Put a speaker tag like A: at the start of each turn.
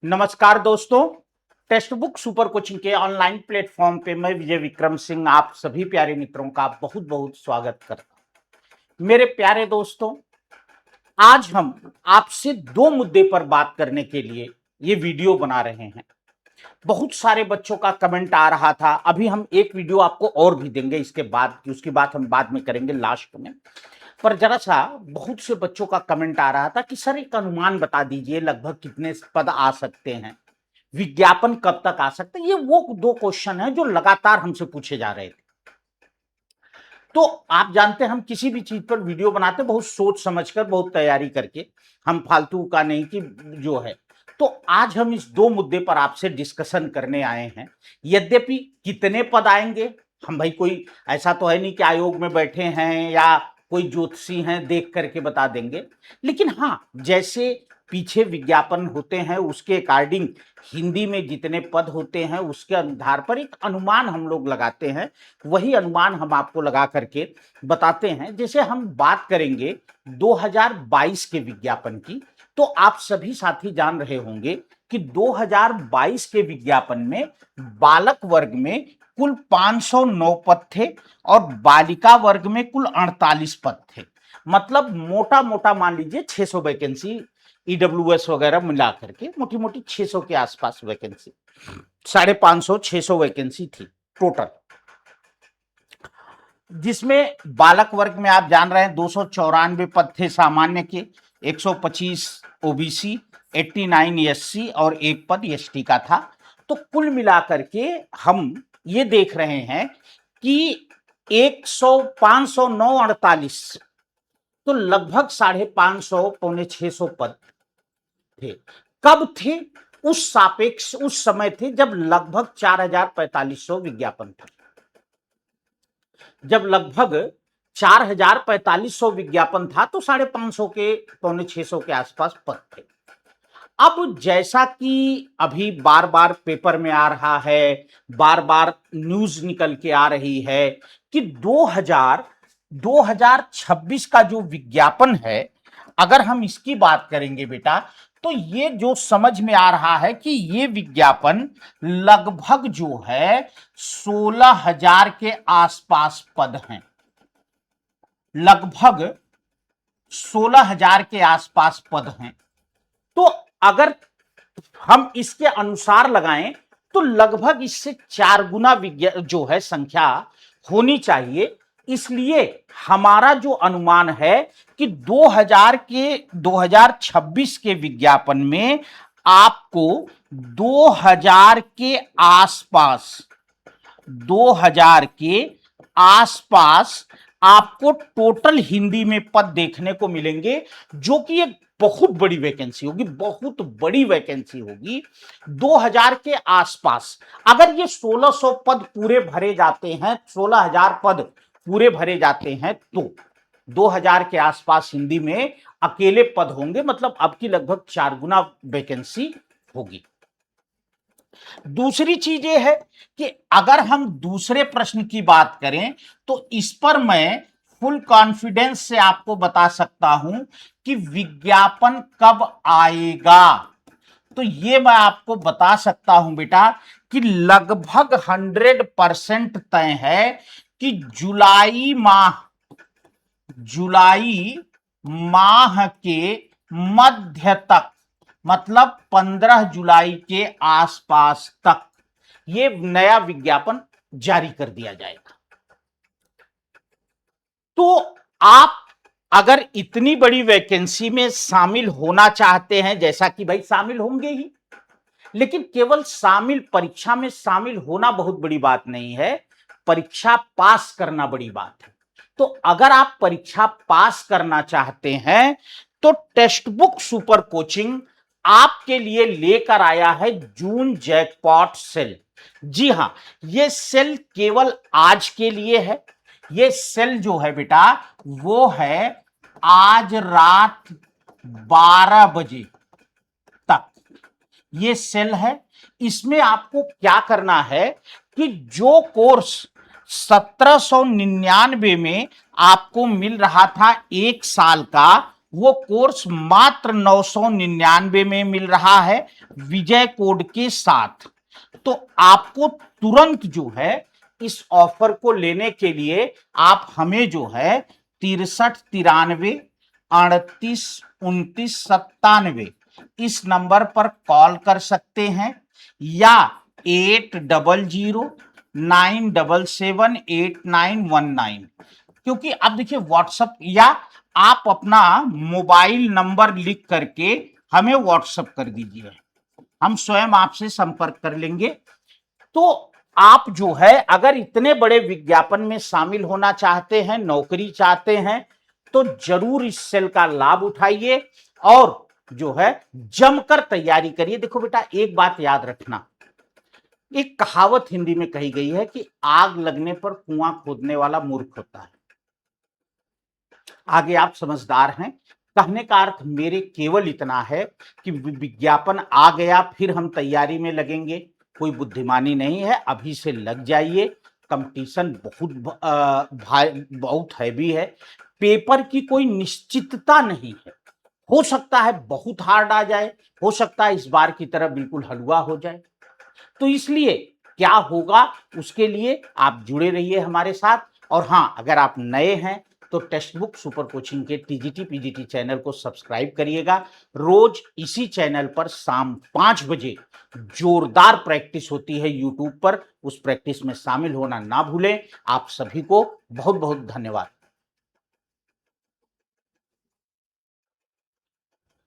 A: नमस्कार दोस्तों। Text book super coaching के ऑनलाइन प्लेटफॉर्म पे मैं विजय विक्रम सिंह आप सभी प्यारे मित्रों का बहुत बहुत स्वागत करता हूं। मेरे प्यारे दोस्तों, आज हम आपसे दो मुद्दे पर बात करने के लिए ये वीडियो बना रहे हैं। बहुत सारे बच्चों का कमेंट आ रहा था। अभी हम एक वीडियो आपको और भी देंगे इसके बाद, उसकी बात हम बाद में करेंगे लास्ट में। पर जरा सा बहुत से बच्चों का कमेंट आ रहा था कि सर एक अनुमान बता दीजिए, लगभग कितने पद आ सकते हैं, विज्ञापन कब तक आ सकता है। ये वो दो क्वेश्चन है जो लगातार हमसे पूछे जा रहे थे। तो आप जानते हैं हम किसी भी चीज पर वीडियो बनाते बहुत सोच समझकर, बहुत तैयारी करके, हम फालतू का नहीं कि जो है। तो आज हम इस दो मुद्दे पर आपसे डिस्कशन करने आए हैं। यद्यपि कितने पद आएंगे, हम भाई कोई ऐसा तो है नहीं कि आयोग में बैठे हैं या कोई ज्योतिषी हैं देख करके बता देंगे। लेकिन हाँ, जैसे पीछे विज्ञापन होते हैं उसके अकॉर्डिंग हिंदी में जितने पद होते हैं उसके आधार पर एक अनुमान हम लोग लगाते हैं। वही अनुमान हम आपको लगा करके बताते हैं। जैसे हम बात करेंगे 2022 के विज्ञापन की, तो आप सभी साथी जान रहे होंगे कि 2022 के विज्ञापन में बालक वर्ग में कुल 509 पद थे और बालिका वर्ग में कुल 48 पद थे। मतलब मोटा मोटा मान लीजिए 600 वैकेंसी, ईडब्ल्यूएस वगैरह मिला करके मोटी मोटी 600 के आसपास वैकेंसी, 550 600 वैकेंसी थी टोटल। जिसमें बालक वर्ग में आप जान रहे हैं 294 पद थे सामान्य के, 125 ओबीसी, 89 एससी और एक पद एसटी का था। तो कुल मिलाकर के हम ये देख रहे हैं कि 100 509 48, तो लगभग 550 पौने 600 पद थे। कब थे? उस सापेक्ष उस समय थे जब लगभग 4,4500 विज्ञापन था। जब लगभग 4,4500 विज्ञापन था तो 550 के पौने 600 के आसपास पद थे। अब जैसा कि अभी बार बार पेपर में आ रहा है, बार बार न्यूज निकल के आ रही है कि 2026 का जो विज्ञापन है, अगर हम इसकी बात करेंगे बेटा, तो ये जो समझ में आ रहा है कि ये विज्ञापन लगभग जो है 16,000 के आसपास पद हैं। लगभग 16,000 के आसपास पद हैं। तो अगर हम इसके अनुसार लगाएं तो लगभग इससे 4 गुना जो है संख्या होनी चाहिए। इसलिए हमारा जो अनुमान है कि 2026 के विज्ञापन में आपको 2000 के आसपास, 2000 के आसपास आपको टोटल हिंदी में पद देखने को मिलेंगे, जो कि एक बहुत बड़ी वैकेंसी होगी, बहुत बड़ी वैकेंसी होगी। 2000 के आसपास अगर ये 1600 पद पूरे भरे जाते हैं, 16,000 पद पूरे भरे जाते हैं, तो 2000 के आसपास हिंदी में अकेले पद होंगे। मतलब अब की लगभग 4 गुना वैकेंसी होगी। दूसरी चीज ये है कि अगर हम दूसरे प्रश्न की बात करें तो इस पर मैं फुल कॉन्फिडेंस से आपको बता सकता हूं कि विज्ञापन कब आएगा। तो ये मैं आपको बता सकता हूं बेटा कि लगभग 100% तय है कि जुलाई माह के मध्य तक, मतलब 15 जुलाई के आसपास तक ये नया विज्ञापन जारी कर दिया जाएगा। तो आप अगर इतनी बड़ी वैकेंसी में शामिल होना चाहते हैं, जैसा कि भाई शामिल होंगे ही, लेकिन केवल परीक्षा में शामिल होना बहुत बड़ी बात नहीं है, परीक्षा पास करना बड़ी बात है। तो अगर आप परीक्षा पास करना चाहते हैं तो टेक्स्ट बुक सुपर कोचिंग आपके लिए लेकर आया है जून जैकपॉट सेल। जी हां, यह सेल केवल आज के लिए है। यह सेल जो है बेटा वो है आज रात 12 बजे तक ये सेल है। इसमें आपको क्या करना है कि जो कोर्स 1799 में आपको मिल रहा था 1 साल का, वो कोर्स मात्र 999 में मिल रहा है विजय कोड के साथ। तो आपको तुरंत जो है इस ऑफर को लेने के लिए आप हमें जो है 6393 38 29 97 इस नंबर पर कॉल कर सकते हैं या 8009778919, क्योंकि अब देखिए व्हाट्सएप या आप अपना मोबाइल नंबर लिख करके हमें व्हाट्सएप कर दीजिए, हम स्वयं आपसे संपर्क कर लेंगे। तो आप जो है अगर इतने बड़े विज्ञापन में शामिल होना चाहते हैं, नौकरी चाहते हैं, तो जरूर इस सेल का लाभ उठाइए और जो है जमकर तैयारी करिए। देखो बेटा, एक बात याद रखना, एक कहावत हिंदी में कही गई है कि आग लगने पर कुआं खोदने वाला मूर्ख होता है। आगे आप समझदार हैं। कहने का अर्थ मेरे केवल इतना है कि विज्ञापन आ गया फिर हम तैयारी में लगेंगे, कोई बुद्धिमानी नहीं है। अभी से लग जाइए, कंपटीशन बहुत हैवी है। पेपर की कोई निश्चितता नहीं है, हो सकता है बहुत हार्ड आ जाए, हो सकता है इस बार की तरह बिल्कुल हलवा हो जाए। तो इसलिए क्या होगा उसके लिए आप जुड़े रहिए हमारे साथ। और हाँ, अगर आप नए हैं तो टेक्स्ट बुक सुपर कोचिंग के टीजीटी पीजीटी चैनल को सब्सक्राइब करिएगा। रोज इसी चैनल पर शाम 5 बजे जोरदार प्रैक्टिस होती है यूट्यूब पर, उस प्रैक्टिस में शामिल होना ना भूलें। आप सभी को बहुत बहुत धन्यवाद।